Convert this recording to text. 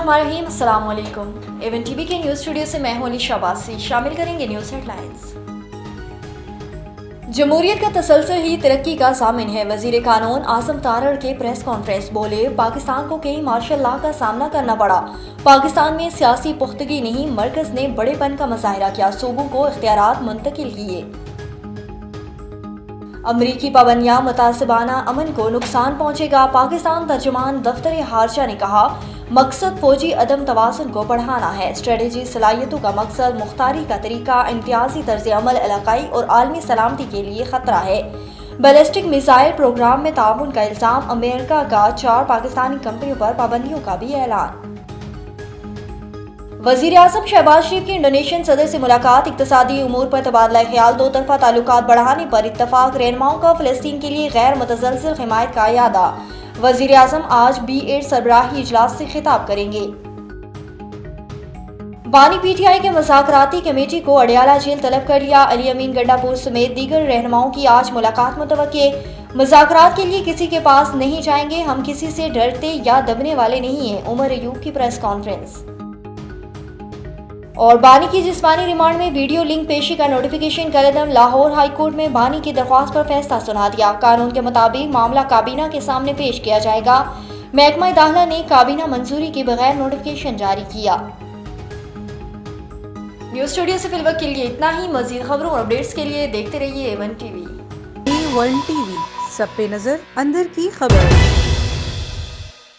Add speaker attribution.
Speaker 1: बिस्मिल्लाहिर्रहमानिर्रहीम, अस्सलाम वालेकुम। एवन टीवी के न्यूज़ स्टूडियो से मैं हूं अलीशा बासी। शामिल करेंगे न्यूज़ हेडलाइंस। जमहूरियत का तसलसल ही तरक्की का ज़ामिन है। वज़ीर कानून आज़म तारड़ के प्रेस कॉन्फ्रेंस बोले, पाकिस्तान को कई मार्शल लॉ का सामना करना पड़ा। पाकिस्तान में सियासी पुख्तगी नहीं, मरकज़ ने बड़ेपन का मुजाहिरा किया, सूबों को इख्तियारात मुंतकिल किए। अमरीकी पाबंदियां मुतासिबाना अमन को नुकसान पहुंचेगा। पाकिस्तान तर्जुमान दफ्तर हारजा ने कहा, मकसद फौजी अदम तवाज़ुन को बढ़ाना है। स्ट्रेटेजी सलाहियतों का मकसद मुख्तारी का तरीका इम्तियाजी तर्ज अमल इलाकाई और आलमी सलामती के लिए खतरा है। बैलिस्टिक मिसाइल प्रोग्राम में ताउन का इल्जाम। अमेरिका का 4 पाकिस्तानी कंपनियों पर पाबंदियों का भी ऐलान। वज़ीर आज़म शहबाज शरीफ की इंडोनेशियन सदर से मुलाकात। इक्तिसादी उमूर पर तबादला ख्याल, दो तरफा ताल्लुकात बढ़ाने पर इत्तफाक। रहनुमाओं का फ़लस्तीन के लिए गैर मुतज़लज़िल हिमायत का इरादा। वज़ीर आज़म आज B8 सरबराही इजलास से खिताब करेंगे। बानी PTI के मुज़ाकराती कमेटी को अडयाला जेल तलब कर लिया। अली अमीन गंडापुर समेत दीगर रहनुमाओं की आज मुलाकात मुतवक्के। मुज़ाकरात के लिए किसी के पास नहीं जाएंगे, हम किसी से डरते या दबने वाले नहीं हैं। उमर अयूब की प्रेस कॉन्फ्रेंस। और बानी की जिस्मानी रिमांड में वीडियो लिंक पेशी का नोटिफिकेशन। कलदम लाहौर हाई कोर्ट में बानी की दरख्वास्त पर फैसला सुना दिया। कानून के मुताबिक मामला काबीना के सामने पेश किया जाएगा। महकमा दाखिला ने काबीना मंजूरी के बगैर नोटिफिकेशन जारी किया। न्यूज़ स्टूडियो से फिलवक्त के लिए इतना ही। मजीद खबरों और अपडेट्स के लिए देखते रहिए A1 TV।
Speaker 2: A1 TV, सब पे नजर, अंदर की खबर।